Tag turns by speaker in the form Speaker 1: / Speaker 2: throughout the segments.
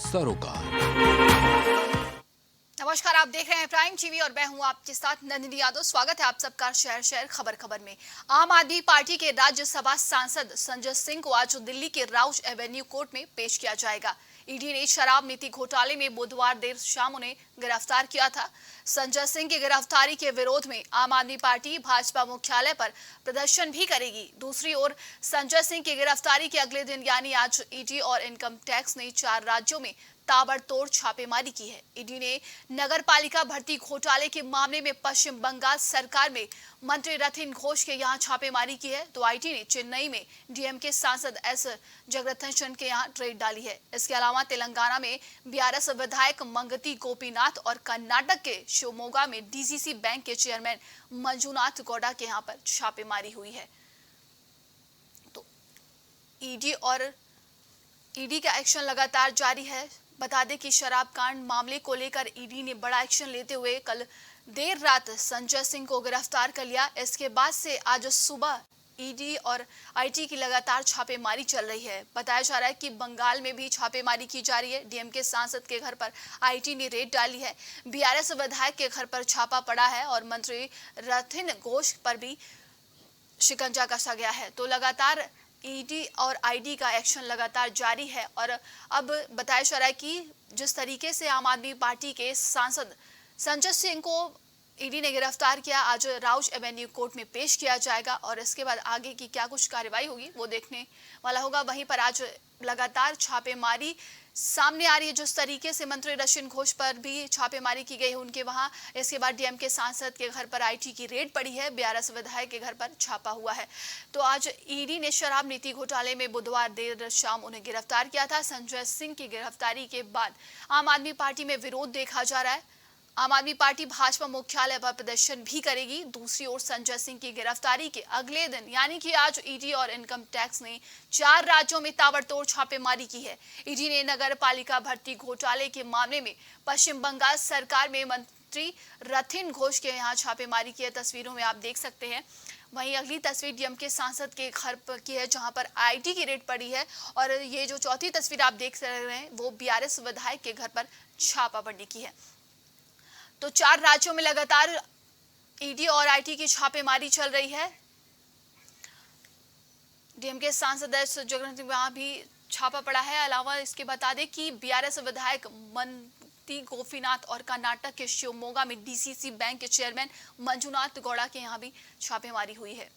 Speaker 1: सरोकार।
Speaker 2: नमस्कार, आप देख रहे हैं प्राइम टीवी और मैं हूं आपके साथ नंदिनी यादव। स्वागत है आप सबका शहर शहर खबर खबर में। आम आदमी पार्टी के राज्यसभा सांसद संजय सिंह को आज दिल्ली के राउज एवेन्यू कोर्ट में पेश किया जाएगा। ईडी ने शराब नीति घोटाले में बुधवार देर शाम उन्हें गिरफ्तार किया था। संजय सिंह की गिरफ्तारी के विरोध में आम आदमी पार्टी भाजपा मुख्यालय पर प्रदर्शन भी करेगी। दूसरी ओर संजय सिंह की गिरफ्तारी के अगले दिन यानी आज ईडी और इनकम टैक्स ने 4 राज्यों में ताबड़तोड़ छापेमारी की है। ईडी ने नगर पालिका भर्ती घोटाले के मामले में पश्चिम बंगाल सरकार में मंत्री रथिन घोष के यहां छापेमारी की है, तो आईटी ने चेन्नई में डीएमके सांसद एस जगरथन के यहां रेड डाली है। इसके अलावा तेलंगाना में बीआरएस विधायक मंगती गोपीनाथ और कर्नाटक के शिवमोगा में डीसीसी बैंक के चेयरमैन मंजुनाथ गौड़ा के यहां पर छापेमारी हुई है। तो ईडी का एक्शन लगातार जारी है। बता दें कि शराब कांड मामले को लेकर ईडी ने बड़ा एक्शन लेते हुए कल देर रात संजय सिंह को गिरफ्तार कर लिया। इसके बाद से आज सुबह ईडी और आईटी की लगातार छापेमारी चल रही है। बताया जा रहा है कि बंगाल में भी छापेमारी की जा रही है। डीएमके सांसद के घर पर आईटी ने रेड डाली है। बीआरएस विधायक के घर पर छापा पड़ा है और मंत्री रथिन घोष पर भी शिकंजा कसा गया है। तो लगातार ईडी और आईडी का एक्शन लगातार जारी है। और अब बताया जा रहा है कि जिस तरीके से आम आदमी पार्टी के सांसद संजय सिंह को ईडी ने गिरफ्तार किया, आज राउज एवेन्यू कोर्ट में पेश किया जाएगा और इसके बाद आगे की क्या कुछ कार्रवाई होगी वो देखने वाला होगा। वहीं पर आज लगातार छापेमारी सामने आ रही है। जिस तरीके से मंत्री रथिन घोष पर भी छापेमारी की गई है उनके वहां, इसके बाद डीएमके सांसद के घर पर आईटी की रेड पड़ी है, बीआरएस विधायक के घर पर छापा हुआ है। तो आज ईडी ने शराब नीति घोटाले में बुधवार देर शाम उन्हें गिरफ्तार किया था। संजय सिंह की गिरफ्तारी के बाद आम आदमी पार्टी में विरोध देखा जा रहा है। आम आदमी पार्टी भाजपा मुख्यालय पर प्रदर्शन भी करेगी। दूसरी ओर संजय सिंह की गिरफ्तारी के अगले दिन यानी कि आज ईडी और इनकम टैक्स ने 4 राज्यों में ताबड़तोड़ छापेमारी की है। ईडी ने नगर पालिका भर्ती घोटाले के मामले में पश्चिम बंगाल सरकार में मंत्री रथिन घोष के यहाँ छापेमारी की है। तस्वीरों में आप देख सकते हैं। वहीं अगली तस्वीर डीएमके सांसद के घर पर की है जहां पर आईटी की रेड पड़ी है। और ये जो चौथी तस्वीर आप देख रहे हैं वो बीआरएस विधायक के घर पर छापा पड़ने की है। तो 4 राज्यों में लगातार ईडी और आईटी की छापेमारी चल रही है। डीएमके सांसद एस जगरनाथ वहां भी छापा पड़ा है। अलावा इसके बता दें कि बीआरएस विधायक मंगती गोपीनाथ और कर्नाटक के शिवमोगा में डीसीसी बैंक के चेयरमैन मंजुनाथ गौड़ा के यहां भी छापेमारी हुई है।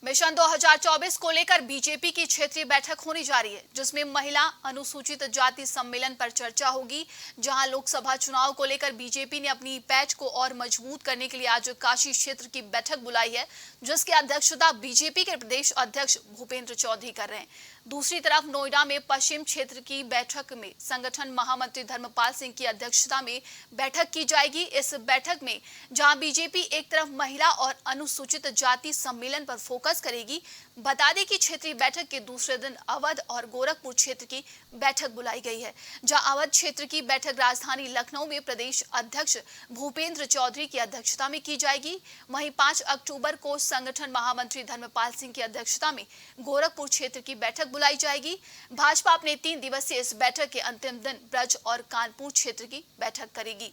Speaker 2: मिशन 2024 को लेकर बीजेपी की क्षेत्रीय बैठक होने जा रही है, जिसमें महिला अनुसूचित जाति सम्मेलन पर चर्चा होगी। जहां लोकसभा चुनाव को लेकर बीजेपी ने अपनी पैठ को और मजबूत करने के लिए आज काशी क्षेत्र की बैठक बुलाई है, जिसकी अध्यक्षता बीजेपी के प्रदेश अध्यक्ष भूपेंद्र चौधरी कर रहे हैं। दूसरी तरफ नोएडा में पश्चिम क्षेत्र की बैठक में संगठन महामंत्री धर्मपाल सिंह की अध्यक्षता में बैठक की जाएगी। इस बैठक में जहां बीजेपी एक तरफ महिला और अनुसूचित जाति सम्मेलन पर फोकस करेगी। बता दें कि क्षेत्रीय बैठक के दूसरे दिन अवध और गोरखपुर क्षेत्र की बैठक बुलाई गई है। जहां अवध क्षेत्र की बैठक राजधानी लखनऊ में प्रदेश अध्यक्ष भूपेंद्र चौधरी की अध्यक्षता में की जाएगी। वहीं 5 अक्टूबर को संगठन महामंत्री धर्मपाल सिंह की अध्यक्षता में गोरखपुर क्षेत्र की बैठक बुलाई जाएगी। भाजपा अपने 3 दिवसीय इस बैठक के अंतिम दिन ब्रज और कानपुर क्षेत्र की बैठक करेगी।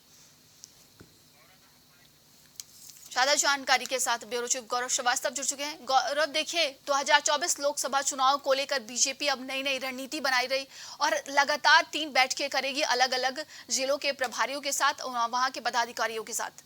Speaker 2: ज्यादा जानकारी के साथ ब्यूरो चीफ गौरव श्रीवास्तव जुड़ चुके हैं। गौरव, देखिए 2024 लोकसभा चुनाव को लेकर बीजेपी अब नई नई रणनीति बनाई रही और लगातार 3 बैठकें करेगी अलग अलग जिलों के प्रभारियों के साथ और वहां के पदाधिकारियों के साथ।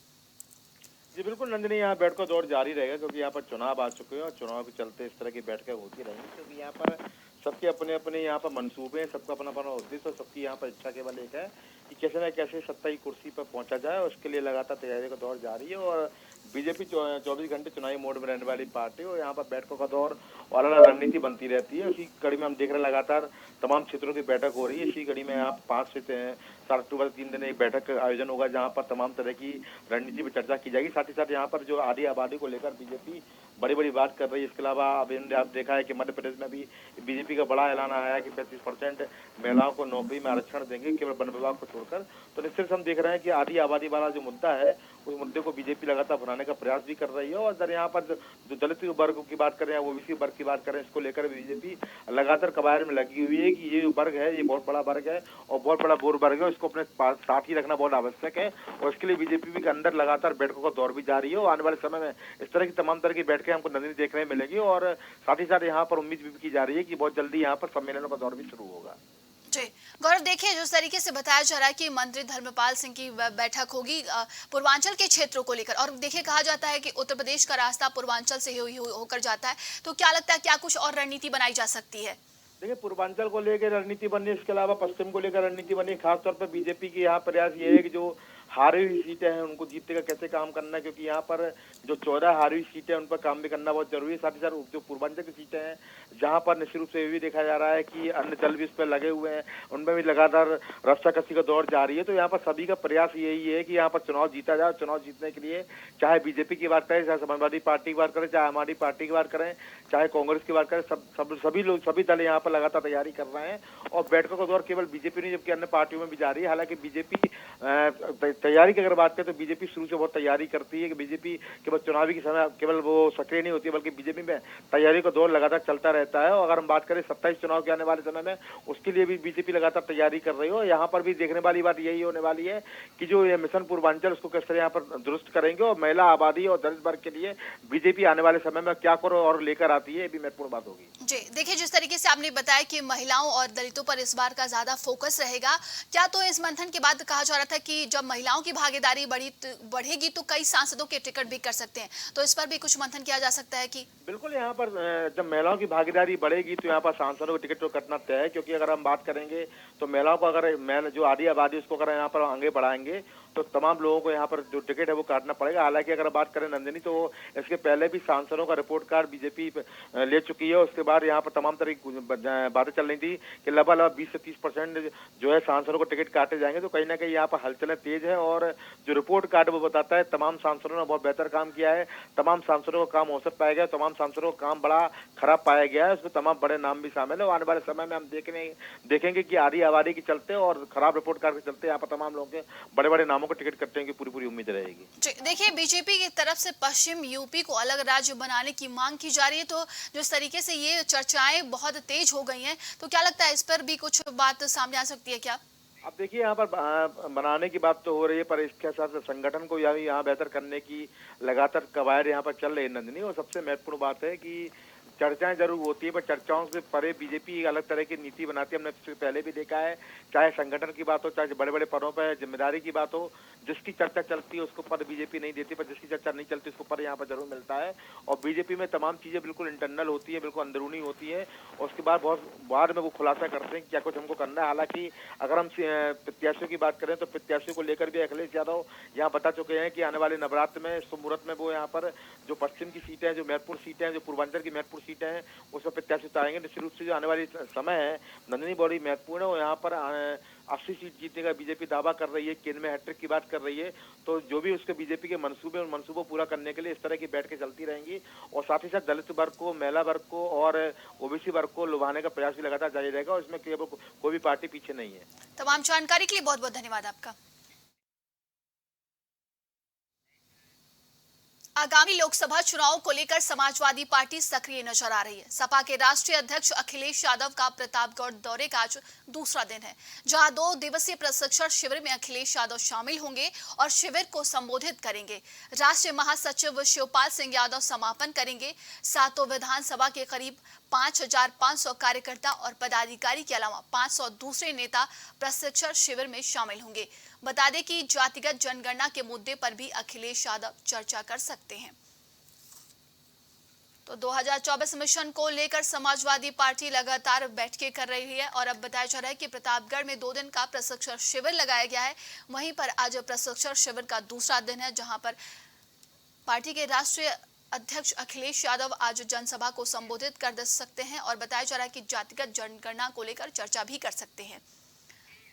Speaker 3: जी बिल्कुल नंदिनी, यहाँ बैठक का दौर जारी रहेगा क्योंकि यहाँ पर चुनाव आ चुके हैं और चुनाव के चलते इस तरह की बैठकें होती रहेंगी, क्योंकि यहाँ पर सबके अपने अपने यहाँ पर मंसूबे हैं, सबका अपना अपना उद्देश्य और सबकी यहाँ पर इच्छा केवल एक है कि कैसे न कैसे सत्ता की कुर्सी पर पहुंचा जाए। और उसके लिए लगातार तैयारी का दौर जारी है और बीजेपी 24 घंटे चुनावी मोड में रहने वाली पार्टी और यहाँ पर बैठकों का दौर और अलग रणनीति बनती रहती है। इसी कड़ी में हम देख रहे हैं लगातार तमाम क्षेत्रों की बैठक हो रही है। इसी कड़ी में आप 5 से 7 अक्टूबर 3 दिन एक बैठक का आयोजन होगा जहाँ पर तमाम तरह की रणनीति पर चर्चा की जाएगी। साथ ही साथ यहाँ पर जो आधी आबादी को लेकर बीजेपी बड़ी बड़ी बात कर रही है। इसके अलावा अभी आप देखा है कि मध्य प्रदेश में भी बीजेपी का बड़ा ऐलान आया है कि 35% महिलाओं को नौकरी में आरक्षण देंगे केवल वन विभाग को छोड़कर। तो निश्चित हम देख रहे हैं कि आधी आबादी वाला जो मुद्दा है उस मुद्दे को बीजेपी लगातार बनाने का प्रयास भी कर रही है। और अगर यहाँ पर जो दलित वर्ग की बात करें या ओबीसी वर्ग की बात करें, इसको लेकर बीजेपी लगातार कवायद में लगी हुई है कि ये जो वर्ग है ये बहुत बड़ा वर्ग है और बहुत बड़ा बोर वर्ग है, इसको अपने साथ ही रखना बहुत आवश्यक है। और इसके लिए बीजेपी के अंदर लगातार बैठकों का दौर भी जारी है और आने वाले समय में इस तरह की तमाम तरह की बैठकें हमको नजदीक देखने मिलेंगी। और साथ ही साथ यहाँ पर उम्मीद भी की जा रही है कि बहुत जल्दी यहाँ पर सम्मेलनों का दौर भी शुरू होगा।
Speaker 2: जी गौरव, देखिए जिस तरीके से बताया जा रहा है कि मंत्री धर्मपाल सिंह की बैठक होगी पूर्वांचल के क्षेत्रों को लेकर, और देखिए कहा जाता है कि उत्तर प्रदेश का रास्ता पूर्वांचल से होकर जाता है, तो क्या लगता है क्या कुछ और रणनीति बनाई जा सकती है?
Speaker 3: देखिए, पूर्वांचल को लेकर रणनीति बनी, इसके अलावा पश्चिम को लेकर रणनीति बनी। खासतौर पर बीजेपी की यहाँ प्रयास ये है कि जो हारी हुई सीटें हैं उनको जीतने का कैसे काम करना है, क्योंकि यहाँ पर जो 14 हारी हुई सीटें हैं उन पर काम भी करना बहुत जरूरी है। साथ ही साथ जो पूर्वांचल की सीटें हैं जहाँ पर निश्चित रूप से ये भी देखा जा रहा है कि अन्य दल भी इस पर लगे हुए हैं, उनमें भी लगातार रस्साकसी का दौर जारी है। तो यहाँ पर सभी का प्रयास यही है कि यहाँ पर चुनाव जीता जाए। चुनाव जीतने के लिए चाहे बीजेपी की बात करें, चाहे समाजवादी पार्टी की बात करें, चाहे आम आदमी पार्टी की बात करें, चाहे कांग्रेस की बात करें, सभी दल यहाँ पर लगातार तैयारी कर रहे हैं। और बैठकों का दौर केवल बीजेपी नहीं जबकि अन्य पार्टियों में भी जारी है। हालांकि बीजेपी तैयारी की अगर बात करें तो बीजेपी शुरू से बहुत तैयारी करती है कि बीजेपी केवल चुनावी के समय केवल वो सक्रिय नहीं होती है, बल्कि बीजेपी में तैयारी का दौर लगातार चलता रहता है। और अगर हम बात करें 27 चुनाव के आने वाले समय में, उसके लिए भी बीजेपी लगातार तैयारी कर रही हो। यहाँ पर भी देखने वाली बात यही होने वाली है कि जो ये मिशन पूर्वांचल उसको किस तरह यहाँ पर दुरुस्त करेंगे और महिला आबादी और दलित वर्ग के लिए बीजेपी आने वाले समय में क्या करो और लेकर आती है, ये भी महत्वपूर्ण बात होगी।
Speaker 2: जी देखिए, जिस तरीके से आपने बताया कि महिलाओं और दलितों पर इस बार का ज्यादा फोकस रहेगा, क्या तो इस मंथन के बाद कहा जा रहा था कि जब महिलाओं की भागीदारी बढ़ेगी तो कई सांसदों के टिकट भी कर सकते हैं, तो इस पर भी कुछ मंथन किया जा सकता है कि?
Speaker 3: बिल्कुल, यहाँ पर जब महिलाओं की भागीदारी बढ़ेगी तो यहाँ पर सांसदों को टिकट तो कटना तय है, क्योंकि अगर हम बात करेंगे तो महिलाओं को अगर जो आधी आबादी उसको अगर यहाँ पर आगे बढ़ाएंगे तो तमाम लोगों को यहाँ पर जो टिकट है वो काटना पड़ेगा। हालांकि अगर बात करें नंदिनी, तो इसके पहले भी सांसदों का रिपोर्ट कार्ड बीजेपी ले चुकी है। उसके बाद यहाँ पर तमाम तरह की बातें चल रही थी कि लगभग 20 से 30% जो है सांसदों को टिकट काटे जाएंगे। तो कहीं ना कहीं यहाँ पर हलचलें तेज है और जो रिपोर्ट कार्ड वो बताता है तमाम सांसदों ने बहुत बेहतर काम किया है, तमाम सांसदों का काम औसत पाया गया, तमाम सांसदों का काम बड़ा खराब पाया गया है। उसमें तमाम बड़े नाम भी शामिल है। आने वाले समय में हम देखेंगे कि आधी आबादी के चलते और खराब रिपोर्ट कार्ड के चलते यहाँ पर तमाम लोगों के बड़े बड़े नामों को टिकट कटने की पूरी उम्मीद रहेगी।
Speaker 2: देखिए, बीजेपी की तरफ से पश्चिम यूपी को अलग राज्य बनाने की मांग की जा रही है, तो जिस तरीके से ये चर्चाएं बहुत तेज हो गई हैं, तो क्या लगता है इस पर भी कुछ बात सामने आ सकती है क्या?
Speaker 3: अब देखिए, यहाँ पर बनाने की बात तो हो रही है, पर इसके साथ संगठन को यहाँ बेहतर करने की लगातार कवायद यहाँ पर चल रही है नंदिनी। और सबसे महत्वपूर्ण बात है कि चर्चाएं जरूर होती है, पर चर्चाओं से परे बीजेपी अलग तरह की नीति बनाती है। हमने इससे पहले भी देखा है, चाहे संगठन की बात हो, चाहे बड़े बड़े पदों पर जिम्मेदारी की बात हो, जिसकी चर्चा चलती है उसको पद बीजेपी नहीं देती, पर जिसकी चर्चा नहीं चलती उसको पद यहाँ पर जरूर मिलता है। और बीजेपी में तमाम चीजें बिल्कुल इंटरनल होती है, बिल्कुल अंदरूनी होती है, और उसके बाद बहुत बाद में वो खुलासा करते हैं क्या कुछ हमको करना है। हालांकि अगर हम प्रत्याशियों की बात करें तो प्रत्याशियों को लेकर भी अखिलेश यादव यहाँ बता चुके हैं कि आने वाले नवरात्र में शुभ मुहूर्त में वो यहाँ पर जो पश्चिम की सीटें हैं, जो महत्वपूर्ण सीटें हैं, जो पूर्वांचल की महत्वपूर्ण सीटें हैं, उसमें प्रत्याशी उतारेंगे। निश्चित रूप से जो आने वाली समय है नंदिनी बड़ी महत्वपूर्ण है और यहाँ पर 80 सीट जीतने का बीजेपी दावा कर रही है, केंद्र में हैट्रिक की बात कर रही है। तो जो भी उसके बीजेपी के मंसूबे, उन मंसूबों पूरा करने के लिए इस तरह की बैठकें चलती रहेंगी। और साथ ही साथ दलित वर्ग को, महिला वर्ग को और ओबीसी वर्ग को लुभाने का प्रयास भी लगातार जारी रहेगा और इसमें कोई भी पार्टी पीछे नहीं है।
Speaker 2: तमाम जानकारी के लिए बहुत बहुत धन्यवाद आपका। आगामी लोकसभा चुनाव को लेकर समाजवादी पार्टी सक्रिय नजर आ रही है। सपा के राष्ट्रीय अध्यक्ष अखिलेश यादव का प्रतापगढ़ दौरे का आज दूसरा दिन है, जहां 2 दिवसीय प्रशिक्षण शिविर में अखिलेश यादव शामिल होंगे और शिविर को संबोधित करेंगे। राष्ट्रीय महासचिव शिवपाल सिंह यादव समापन करेंगे। सातों विधानसभा के करीब 5,500 कार्यकर्ता और पदाधिकारी के अलावा 500 दूसरे नेता प्रशिक्षण शिविर में शामिल होंगे। बता दें कि जातिगत जनगणना के मुद्दे पर भी अखिलेश यादव चर्चा कर सकते हैं। तो 2024 मिशन को लेकर समाजवादी पार्टी लगातार बैठकें कर रही है और अब बताया जा रहा है कि प्रतापगढ़ में 2 दिन का प्रशिक्षण शिविर लगाया गया है। वहीं पर आज प्रशिक्षण शिविर का दूसरा दिन है, जहां पर पार्टी के राष्ट्रीय अध्यक्ष अखिलेश यादव आज जनसभा को संबोधित कर सकते हैं और बताया जा रहा है कि जातिगत जनगणना को लेकर चर्चा भी कर सकते हैं।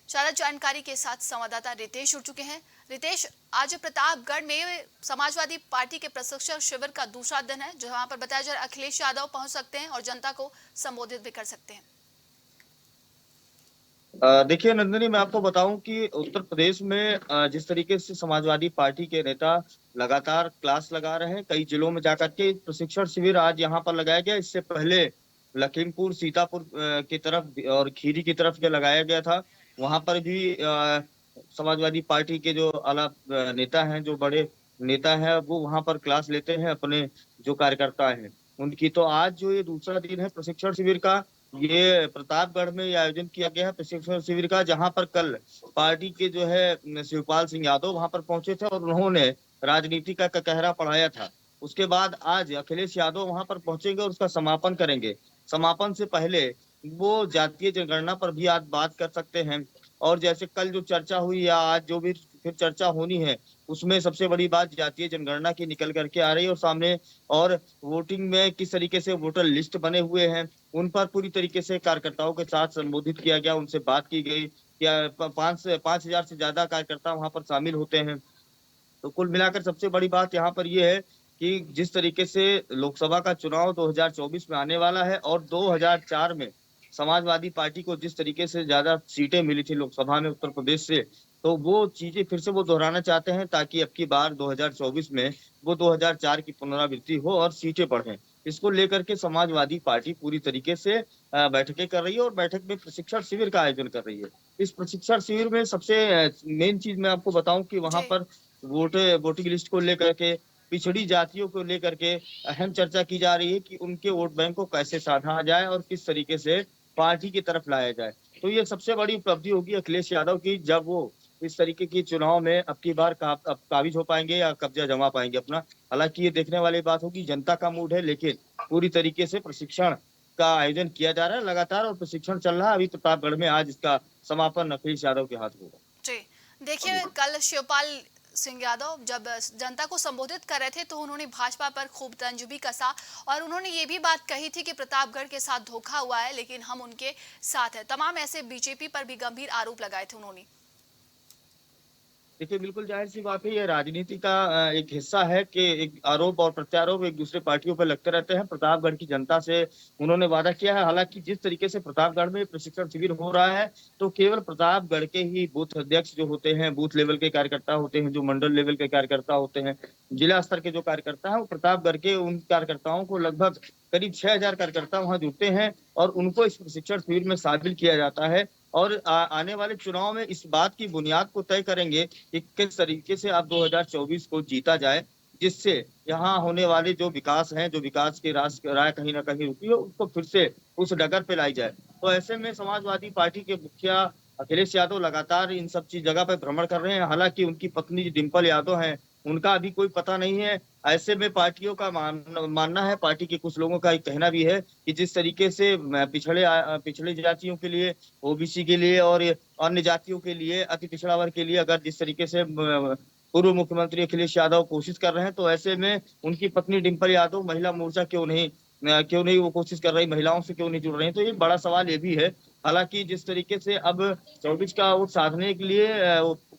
Speaker 2: ज्यादा जानकारी के साथ संवाददाता रितेश जुड़ चुके हैं। रितेश, आज प्रतापगढ़ में समाजवादी पार्टी के प्रशिक्षण शिविर का दूसरा दिन है, जहां पर बताया जा रहा है अखिलेश यादव पहुंच सकते हैं और जनता को संबोधित भी कर सकते हैं।
Speaker 1: देखिए नंदनी, मैं आपको बताऊं कि उत्तर प्रदेश में जिस तरीके से समाजवादी पार्टी के नेता लगातार क्लास लगा रहे हैं, कई जिलों में जाकर के प्रशिक्षण शिविर आज यहाँ पर लगाया गया। इससे पहले लखीमपुर, सीतापुर की तरफ और खीरी की तरफ जो लगाया गया था, वहां पर भी समाजवादी पार्टी के जो आला नेता हैं, जो बड़े नेता हैं, वो वहां पर क्लास लेते हैं अपने जो कार्यकर्ता हैं उनकी। तो आज जो ये दूसरा दिन है प्रशिक्षण शिविर का, ये प्रतापगढ़ में ये आयोजन किया गया है प्रशिक्षण शिविर का, जहां पर कल पार्टी के जो है शिवपाल सिंह यादव वहां पर पहुंचे थे और उन्होंने राजनीति का कहरा पढ़ाया था। उसके बाद आज अखिलेश यादव वहां पर पहुंचेंगे और उसका समापन करेंगे। समापन से पहले वो जातीय जनगणना पर भी आज बात कर सकते हैं। और जैसे कल जो चर्चा हुई या आज जो भी फिर चर्चा होनी है, उसमें सबसे बड़ी बात जातीय जनगणना की निकल करके आ रही है और सामने, और वोटिंग में किस तरीके से वोटर लिस्ट बने हुए हैं उन पर पूरी तरीके से कार्यकर्ताओं के साथ संबोधित किया गया, उनसे बात की गई। क्या 5,000 से ज्यादा कार्यकर्ता वहां पर शामिल होते हैं। तो कुल मिलाकर सबसे बड़ी बात यहाँ पर यह है कि जिस तरीके से लोकसभा का चुनाव 2024 में आने वाला है और 2004 में समाजवादी पार्टी को जिस तरीके से ज्यादा सीटें मिली थी लोकसभा में उत्तर प्रदेश से, तो वो चीजें फिर से वो दोहराना चाहते हैं ताकि अब की बार 2024 में वो 2004 की पुनरावृत्ति हो और सीटें बढ़ें। इसको लेकर के समाजवादी पार्टी पूरी तरीके से बैठकें कर रही है और बैठक में प्रशिक्षण शिविर का आयोजन कर रही है। इस प्रशिक्षण शिविर में सबसे मेन चीज मैं आपको बताऊं कि वहां
Speaker 2: जी।
Speaker 1: पर वोटिंग लिस्ट को लेकर के, पिछड़ी जातियों को लेकर के अहम चर्चा की जा रही है कि उनके वोट बैंक को कैसे साधा जाए और किस तरीके से पार्टी की तरफ लाया जाए। तो ये सबसे बड़ी उपलब्धि होगी अखिलेश यादव की, जब वो इस तरीके की चुनाव में अब की बार अब काबिज हो पाएंगे या कब्जा जमा पाएंगे अपना। हालांकि ये देखने वाली बात होगी, जनता का मूड है, लेकिन पूरी तरीके से प्रशिक्षण का आयोजन किया जा रहा है लगातार और प्रशिक्षण चल रहा है। अभी प्रतापगढ़ में आज इसका समापन अखिलेश यादव के हाथ होगा।
Speaker 2: जी, देखिए कल शिवपाल सिंह यादव जब जनता को संबोधित कर रहे थे तो उन्होंने भाजपा पर खूब तंज भी कसा और उन्होंने ये भी बात कही थी कि प्रतापगढ़ के साथ धोखा हुआ है लेकिन हम उनके साथ हैं। तमाम ऐसे बीजेपी पर भी गंभीर आरोप लगाए थे उन्होंने।
Speaker 1: देखिए बिल्कुल जाहिर सी बात है, ये राजनीति का एक हिस्सा है कि एक आरोप और प्रत्यारोप एक दूसरे पार्टियों पर लगते रहते हैं। प्रतापगढ़ की जनता से उन्होंने वादा किया है। हालांकि जिस तरीके से प्रतापगढ़ में प्रशिक्षण शिविर हो रहा है, तो केवल प्रतापगढ़ के ही बूथ अध्यक्ष जो होते हैं, बूथ लेवल के कार्यकर्ता होते हैं, जो मंडल लेवल के कार्यकर्ता होते हैं, जिला स्तर के जो कार्यकर्ता हैं, वो प्रतापगढ़ के उन कार्यकर्ताओं को लगभग करीब 6,000 कार्यकर्ता वहां जुड़ते हैं और उनको इस प्रशिक्षण शिविर में शामिल किया जाता है। और आने वाले चुनाव में इस बात की बुनियाद को तय करेंगे कि किस तरीके से अब 2024 को जीता जाए, जिससे यहाँ होने वाले जो विकास हैं, जो विकास की राह कहीं ना कहीं रुकी हो, उसको फिर से उस डगर पे लाई जाए। तो ऐसे में समाजवादी पार्टी के मुखिया अखिलेश यादव लगातार इन सब चीज जगह पे भ्रमण कर रहे हैं। हालांकि उनकी पत्नी डिंपल यादव हैं, उनका अभी कोई पता नहीं है। ऐसे में पार्टियों का मानना है, पार्टी के कुछ लोगों का एक कहना भी है कि जिस तरीके से पिछड़े जातियों के लिए, ओबीसी के लिए और अन्य जातियों के लिए, अति पिछड़ा वर्ग के लिए अगर जिस तरीके से पूर्व मुख्यमंत्री अखिलेश यादव कोशिश कर रहे हैं, तो ऐसे में उनकी पत्नी डिंपल यादव महिला मोर्चा क्यों नहीं वो कोशिश कर रही, महिलाओं से क्यों नहीं जुड़ रही। तो ये बड़ा सवाल ये भी है। हालांकि जिस तरीके से अब 24 का वोट साधने के लिए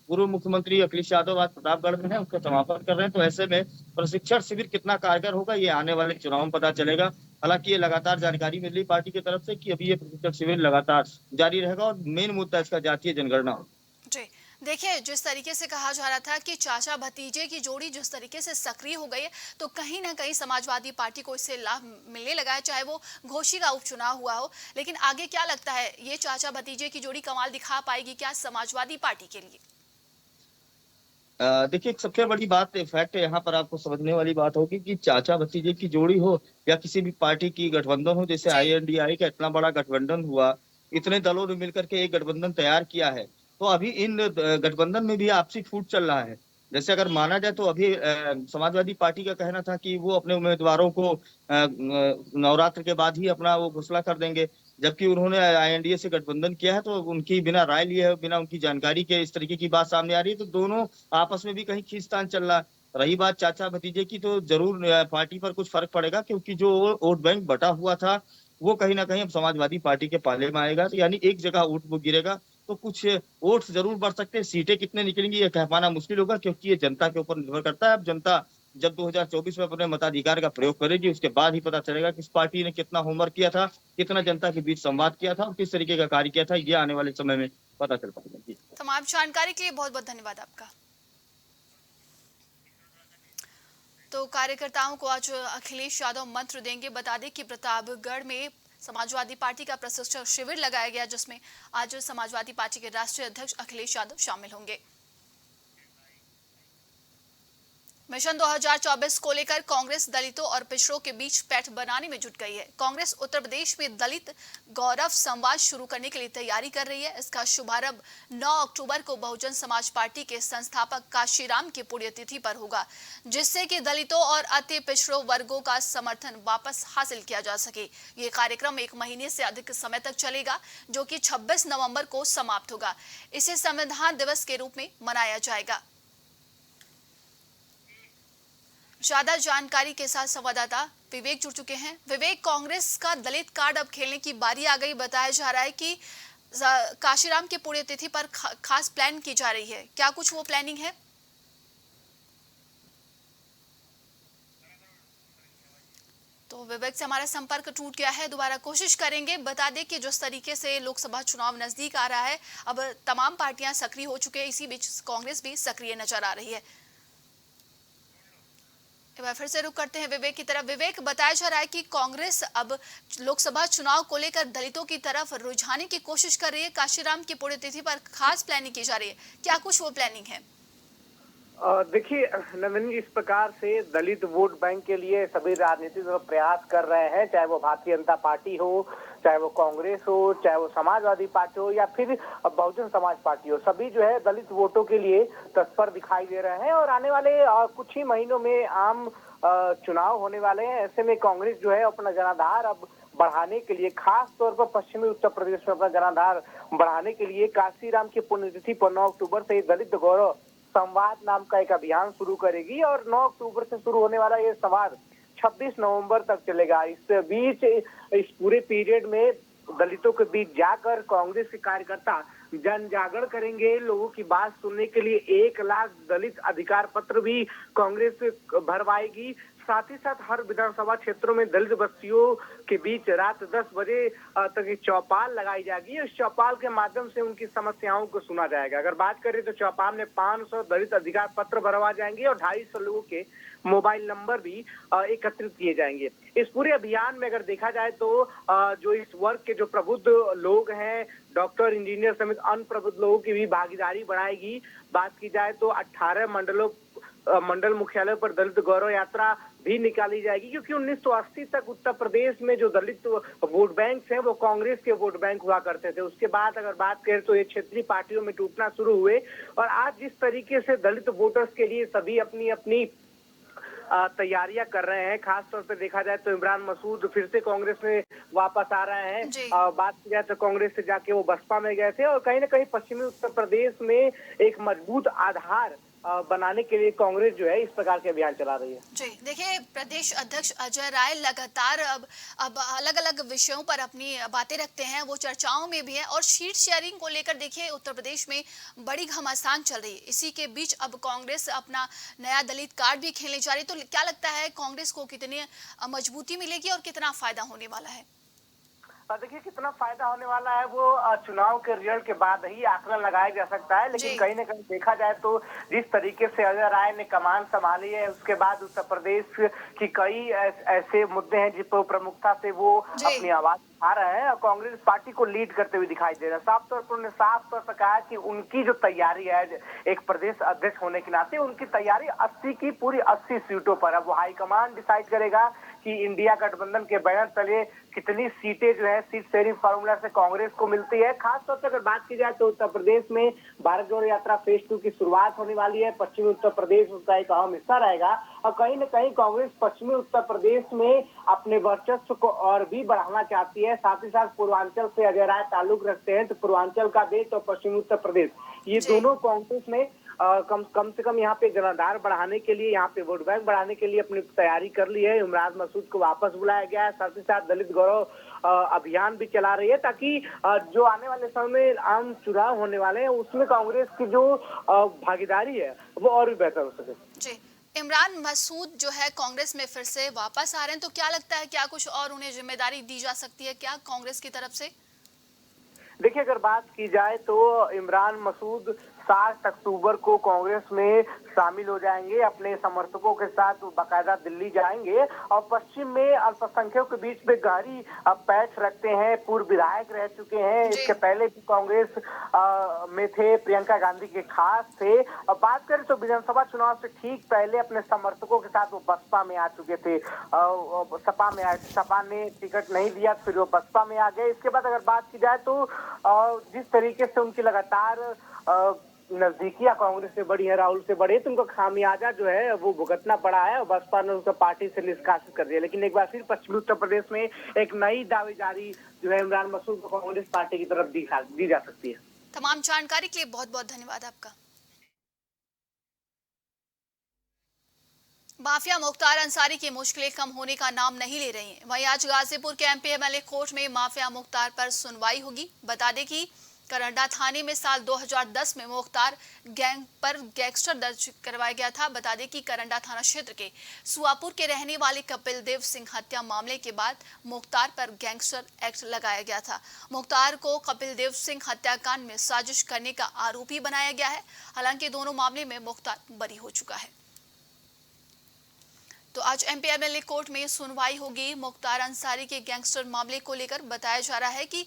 Speaker 1: पूर्व मुख्यमंत्री अखिलेश यादव आज प्रतापगढ़ में है, उसका समापन कर रहे हैं। तो ऐसे में प्रशिक्षण शिविर कितना कारगर होगा, ये आने वाले चुनाव में पता चलेगा। हालांकि ये लगातार जानकारी मिल रही पार्टी की तरफ से कि अभी ये प्रशिक्षण शिविर लगातार जारी रहेगा और मेन मुद्दा इसका जातीय जनगणना होगा।
Speaker 2: जी, देखिए जिस तरीके से कहा जा रहा था कि चाचा भतीजे की जोड़ी जिस तरीके से सक्रिय हो गई है तो कहीं ना कहीं समाजवादी पार्टी को इससे लाभ मिलने लगा है, चाहे वो घोषी का उपचुनाव हुआ हो। लेकिन आगे क्या लगता है, ये चाचा भतीजे की जोड़ी कमाल दिखा पाएगी क्या समाजवादी पार्टी के लिए?
Speaker 1: देखिए सबसे बड़ी बात फैक्ट यहाँ पर आपको समझने वाली बात होगी कि चाचा भतीजे की जोड़ी हो या किसी भी पार्टी की गठबंधन हो, जैसे
Speaker 2: जी।
Speaker 1: INDI का इतना बड़ा गठबंधन हुआ, इतने दलों ने मिलकर के एक गठबंधन तैयार किया है। तो अभी इन गठबंधन में भी आपसी फूट चल रहा है। जैसे अगर माना जाए तो अभी समाजवादी पार्टी का कहना था कि वो अपने उम्मीदवारों को नवरात्र के बाद ही अपना वो घोषणा कर देंगे, जबकि उन्होंने INDA से गठबंधन किया है। तो उनकी बिना राय लिए है, बिना उनकी जानकारी के इस तरीके की बात सामने आ रही है। तो दोनों आपस में भी कहीं खींचतान चल रहा है। रही बात चाचा भतीजे की, तो जरूर पार्टी पर कुछ फर्क पड़ेगा, क्योंकि जो वोट बैंक बटा हुआ था वो कहीं ना कहीं अब समाजवादी पार्टी के पाले में आएगा। तो यानी एक जगह वोट वो गिरेगा तो कुछ वोट्स जरूर बढ़ सकते हैं। सीटें कितने निकलेंगी ये कह पाना मुश्किल होगा, क्योंकि ये जनता के ऊपर निर्भर करता है। अब जनता जब 2024 में अपने मताधिकार का प्रयोग करेगी, उसके बाद ही पता चलेगा कि इस पार्टी ने कितना होमवर्क किया था, कितना जनता के बीच संवाद किया था और किस तरीके का कार्य किया था, ये आने वाले समय में पता चल पाएगा। जी।
Speaker 2: तमाम जानकारी के लिए बहुत बहुत धन्यवाद आपका। तो कार्यकर्ताओं को आज अखिलेश यादव मंत्र देंगे। बता दें कि प्रतापगढ़ में समाजवादी पार्टी का प्रशिक्षण शिविर लगाया गया, जिसमें आज समाजवादी पार्टी के राष्ट्रीय अध्यक्ष अखिलेश यादव शामिल होंगे। मिशन 2024 को लेकर कांग्रेस दलितों और पिछड़ों के बीच पैठ बनाने में जुट गई है। कांग्रेस उत्तर प्रदेश में दलित गौरव संवाद शुरू करने के लिए तैयारी कर रही है। इसका शुभारंभ 9 अक्टूबर को बहुजन समाज पार्टी के संस्थापक काशीराम की पुण्यतिथि पर होगा, जिससे कि दलितों और अति पिछड़ों वर्गों का समर्थन वापस हासिल किया जा सके। ये कार्यक्रम 1 महीने से अधिक समय तक चलेगा, जो कि 26 नवंबर को समाप्त होगा। इसे संविधान दिवस के रूप में मनाया जाएगा। ज्यादा जानकारी के साथ संवाददाता विवेक जुड़ चुके हैं। विवेक, कांग्रेस का दलित कार्ड अब खेलने की बारी आ गई। बताया जा रहा है कि काशीराम की पुण्यतिथि पर खास प्लान की जा रही है। क्या कुछ वो प्लानिंग है? तो विवेक से हमारा संपर्क टूट गया है, दोबारा कोशिश करेंगे। बता दें कि जिस तरीके से लोकसभा चुनाव नजदीक आ रहा है, अब तमाम पार्टियां सक्रिय हो चुके हैं, इसी बीच कांग्रेस भी सक्रिय नजर आ रही है। फिर से रुक करते हैं विवेक की तरफ। विवेक, बताया जा रहा है कि कांग्रेस अब लोकसभा चुनाव को लेकर दलितों की तरफ रुझाने की कोशिश कर रही है। काशीराम की पुण्यतिथि पर खास प्लानिंग की जा रही है। क्या कुछ वो प्लानिंग है?
Speaker 4: देखिए नंदनी, इस प्रकार से दलित वोट बैंक के लिए सभी राजनीतिक प्रयास कर रहे हैं, चाहे वो भारतीय जनता पार्टी हो, चाहे वो कांग्रेस हो, चाहे वो समाजवादी पार्टी हो या फिर बहुजन समाज पार्टी हो। सभी जो है दलित वोटों के लिए तत्पर दिखाई दे रहे हैं और आने वाले कुछ ही महीनों में आम चुनाव होने वाले हैं। ऐसे में कांग्रेस जो है अपना जनाधार अब बढ़ाने के लिए, खास तौर पर पश्चिमी उत्तर प्रदेश में अपना जनाधार बढ़ाने के लिए काशीराम की पुण्यतिथि पर 9 अक्टूबर से दलित गौरव संवाद नाम का एक अभियान शुरू करेगी और 9 अक्टूबर से शुरू होने वाला ये संवाद 26 नवंबर तक चलेगा। इस बीच इस पूरे पीरियड में दलितों के बीच जाकर कांग्रेस के कार्यकर्ता जन जागरण करेंगे। लोगों की बात सुनने के लिए 1 लाख दलित अधिकार पत्र भी कांग्रेस भरवाएगी। साथ ही साथ हर विधानसभा क्षेत्रों में दलित बस्तियों के बीच रात 10 बजे तक चौपाल लगाई जाएगी। इस चौपाल के माध्यम से उनकी समस्याओं को सुना जाएगा। अगर बात करें तो चौपाल में 500 दलित अधिकार पत्र भरवा जाएंगे और 250 लोगों के मोबाइल नंबर भी एकत्रित किए जाएंगे। इस पूरे अभियान में अगर देखा जाए तो जो इस वर्ग के जो प्रबुद्ध लोग हैं, डॉक्टर, इंजीनियर समेत अन्य प्रबुद्ध लोगों की भी भागीदारी बढ़ाएगी। बात की जाए तो 18 मंडल मुख्यालय पर दलित गौरव यात्रा भी निकाली जाएगी, क्योंकि 1980 तक उत्तर प्रदेश में जो दलित वोट बैंक हैं वो कांग्रेस के वोट बैंक हुआ करते थे। उसके बाद अगर बात करें तो ये क्षेत्रीय पार्टियों में टूटना शुरू हुए और आज जिस तरीके से दलित वोटर्स के लिए सभी अपनी अपनी तैयारियां कर रहे हैं। खास तौर पे देखा जाए तो इमरान मसूद फिर से कांग्रेस में वापस आ रहे हैं। बात की जाए तो कांग्रेस से जाके वो बसपा में गए थे और कहीं ना कहीं पश्चिमी उत्तर प्रदेश में एक मजबूत आधार बनाने के लिए कांग्रेस जो है इस प्रकार के अभियान चला रही है।
Speaker 2: जी देखिए, प्रदेश अध्यक्ष अजय राय लगातार अब अलग अलग विषयों पर अपनी बातें रखते हैं, वो चर्चाओं में भी है और सीट शेयरिंग को लेकर देखिए उत्तर प्रदेश में बड़ी घमासान चल रही है। इसी के बीच अब कांग्रेस अपना नया दलित कार्ड भी खेलने जा रही है। तो क्या लगता है कांग्रेस को कितनी मजबूती मिलेगी और कितना फायदा होने वाला है?
Speaker 4: देखिए, कितना फायदा होने वाला है वो चुनाव के रिजल्ट के बाद ही आकलन लगाया जा सकता है, लेकिन कहीं ना कहीं देखा जाए तो जिस तरीके से अजय राय ने कमान संभाली है, उसके बाद उत्तर प्रदेश की कई ऐसे मुद्दे हैं जिस पर प्रमुखता से वो अपनी आवाज उठा रहे हैं और कांग्रेस पार्टी को लीड करते हुए दिखाई दे रहा है। साफ तौर पर उन्होंने साफ तौर पर कहा कि उनकी जो तैयारी है एक प्रदेश अध्यक्ष होने के नाते, उनकी तैयारी 80 की पूरी 80 सीटों पर। अब वो हाईकमान डिसाइड करेगा कि इंडिया गठबंधन के बैनर तले कितनी सीटें जो है सीट शेयरिंग फार्मूला से कांग्रेस को मिलती है। खासतौर पर अगर बात की जाए तो उत्तर प्रदेश में भारत जोड़ो यात्रा फेज 2 की शुरुआत होने वाली है। पश्चिमी उत्तर प्रदेश उसका एक अहम हिस्सा रहेगा और कहीं न कहीं कांग्रेस पश्चिमी उत्तर प्रदेश में अपने वर्चस्व को और भी बढ़ाना चाहती है। साथ ही साथ पूर्वांचल से अजय राय ताल्लुक रखते हैं, तो पूर्वांचल का देश और पश्चिमी उत्तर प्रदेश ये दोनों कांग्रेस में कम से कम यहाँ पे जनाधार बढ़ाने के लिए, यहाँ पे वोट बैंक बढ़ाने के लिए अपनी तैयारी कर ली है। इमरान मसूद को वापस बुलाया गया है, साथ ही साथ दलित गौरव अभियान भी चला रही है ताकि जो आने वाले समय में आम चुनाव होने वाले हैं उसमें कांग्रेस की जो भागीदारी है वो और भी बेहतर हो सके।
Speaker 2: जी इमरान मसूद जो है कांग्रेस में फिर से वापस आ रहे हैं, तो क्या लगता है क्या कुछ और उन्हें जिम्मेदारी दी जा सकती है क्या कांग्रेस की तरफ से?
Speaker 4: देखिए, अगर बात की जाए तो इमरान मसूद 7 अक्टूबर को कांग्रेस में शामिल हो जाएंगे। अपने समर्थकों के साथ बाकायदा दिल्ली जाएंगे और पश्चिम में अल्पसंख्यकों के बीच में गहरी पैठ रखते हैं। पूर्व विधायक रह चुके हैं, इसके पहले भी कांग्रेस में थे, प्रियंका गांधी के खास थे। और बात करें तो विधानसभा चुनाव से ठीक पहले अपने समर्थकों के साथ वो बसपा में आ चुके थे। सपा ने टिकट नहीं दिया, फिर वो बसपा में आ गए। इसके बाद अगर बात की जाए तो जिस तरीके से उनकी लगातार नजदीकियां कांग्रेस से बड़ी है, राहुल से बड़ी है, तो उनको खामियाजा जो है वो भुगतना पड़ा है और बसपा ने उसको पार्टी से निष्कासित कर दिया। लेकिन एक बार फिर पश्चिमी उत्तर प्रदेश में एक नई दावेदारी जो है इमरान मसूद को कांग्रेस पार्टी की तरफ दी जा सकती है।
Speaker 2: तमाम जानकारी के लिए बहुत बहुत धन्यवाद आपका। माफिया मुख्तार अंसारी की मुश्किलें कम होने का नाम नहीं ले रही हैं। वहीं आज गाजीपुर के एमपी एमएलए कोर्ट में माफिया मुख्तार पर सुनवाई होगी। बता दें कि करंडा थाने में साल 2010 में मुख्तार गैंग पर गैंगस्टर दर्ज करवाया गया था। बता दें कि करंडा थाना क्षेत्र के सुआपुर के रहने वाले कपिल देव सिंह हत्या मामले के बाद मुख्तार पर गैंगस्टर एक्ट लगाया गया था। मुख्तार को कपिल देव सिंह हत्याकांड में साजिश करने का आरोपी बनाया गया है। हालांकि दोनों मामले में मुख्तार बरी हो चुका है। तो आज एमपी एमएलए कोर्ट में सुनवाई होगी मुख्तार अंसारी के गैंगस्टर मामले को लेकर। बताया जा रहा है कि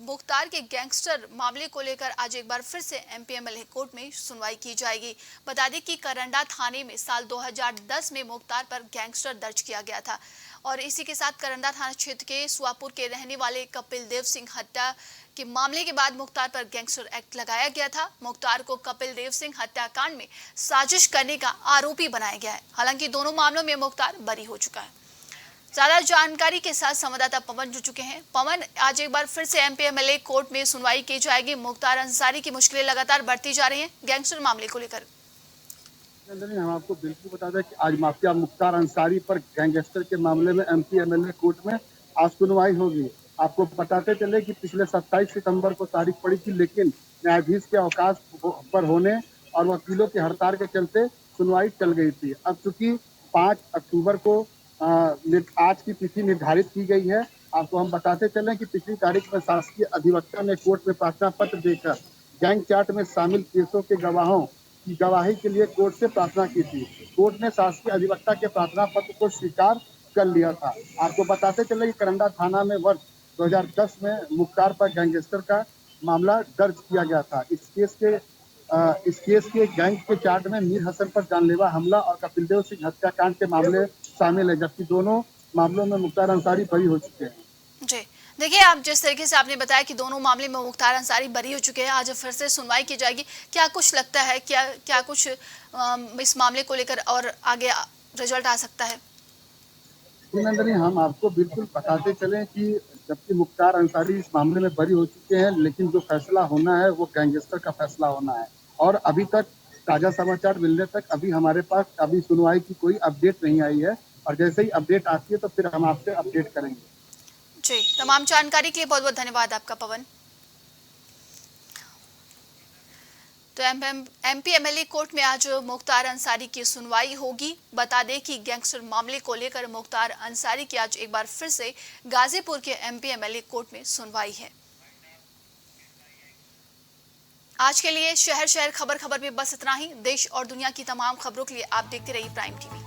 Speaker 2: मुख्तार के गैंगस्टर मामले को लेकर आज एक बार फिर से एमपी एमएलए कोर्ट में सुनवाई की जाएगी। बता दें कि करंडा थाने में साल 2010 में मुख्तार पर गैंगस्टर दर्ज किया गया था और इसी के साथ करंडा थाना क्षेत्र के सुआपुर के रहने वाले कपिल देव सिंह हत्या के मामले के बाद मुख्तार पर गैंगस्टर एक्ट लगाया गया था। मुख्तार को कपिल देव सिंह हत्याकांड में साजिश करने का आरोपी बनाया गया है। हालांकि दोनों मामलों में मुख्तार बरी हो चुका है। ज्यादा जानकारी के साथ संवाददाता पवन जुड़ चुके हैं। पवन, आज एक बार फिर से एमपी एमएलए कोर्ट में सुनवाई की जाएगी। मुख्तार अंसारी की मुश्किलें लगातार बढ़ती जा रही हैं गैंगस्टर मामले को लेकर।
Speaker 5: हम आपको बिल्कुल बता दें कि आज माफिया मुख्तार अंसारी पर गैंगस्टर के मामले में एमपी एमएलए कोर्ट में आज सुनवाई होगी। आपको बताते चले कि पिछले 27 सितंबर को तारीख पड़ी थी, लेकिन न्यायाधीश के अवकाश पर होने और वकीलों की हड़ताल के चलते सुनवाई चल गई थी। अब चूंकि 5 अक्टूबर को आज की तिथि निर्धारित की गई है। आपको हम बताते चले कि पिछली तारीख में शासकीय अधिवक्ता ने कोर्ट में प्रार्थना पत्र देकर गैंग चार्ट में शामिल केसों के गवाहों की गवाही के लिए कोर्ट से प्रार्थना की थी। कोर्ट ने शासकीय अधिवक्ता के प्रार्थना पत्र को स्वीकार कर लिया था। आपको बताते चले कि करंडा थाना में वर्ष 2010 में मुख्तार पर गैंगस्टर का मामला दर्ज किया गया था। इस केस के गैंग के चार्ट में मीर हसन पर जानलेवा हमला और कपिल देव सिंह हत्याकांड के मामले शामिल है, जबकि दोनों मामलों में मुख्तार अंसारी बरी हो चुके हैं।
Speaker 2: जी देखिए, आप जिस तरीके से आपने बताया कि दोनों मामले में मुख्तार अंसारी बरी हो चुके हैं, आज फिर से सुनवाई की जाएगी। क्या कुछ लगता है, क्या कुछ इस मामले को लेकर और आगे रिजल्ट आ सकता है?
Speaker 5: नंदनी, हम आपको बिल्कुल बताते चले कि जबकि मुख्तार अंसारी इस मामले में बरी हो चुके हैं, लेकिन जो फैसला होना है वो गैंगस्टर का फैसला होना है। और अभी तक ताजा समाचार मिलने तक अभी हमारे पास अभी सुनवाई की कोई अपडेट नहीं आई है, और जैसे ही अपडेट आती है तो फिर हम आपसे अपडेट करेंगे।
Speaker 2: जी, तमाम जानकारी के लिए बहुत बहुत धन्यवाद आपका पवन। तो एमपी एमएलए कोर्ट में आज मुख्तार अंसारी की सुनवाई होगी। बता दें कि गैंगस्टर मामले को लेकर मुख्तार अंसारी की आज एक बार फिर से गाजीपुर के एमपी एमएलए कोर्ट में सुनवाई है। आज के लिए शहर शहर खबर खबर में बस इतना ही। देश और दुनिया की तमाम खबरों के लिए आप देखते रहिए प्राइम टीवी।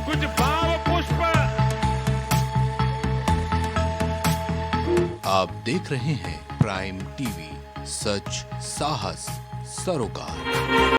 Speaker 6: कुछ भाव पुष्प।
Speaker 7: आप देख रहे हैं प्राइम टीवी, सच साहस सरोकार।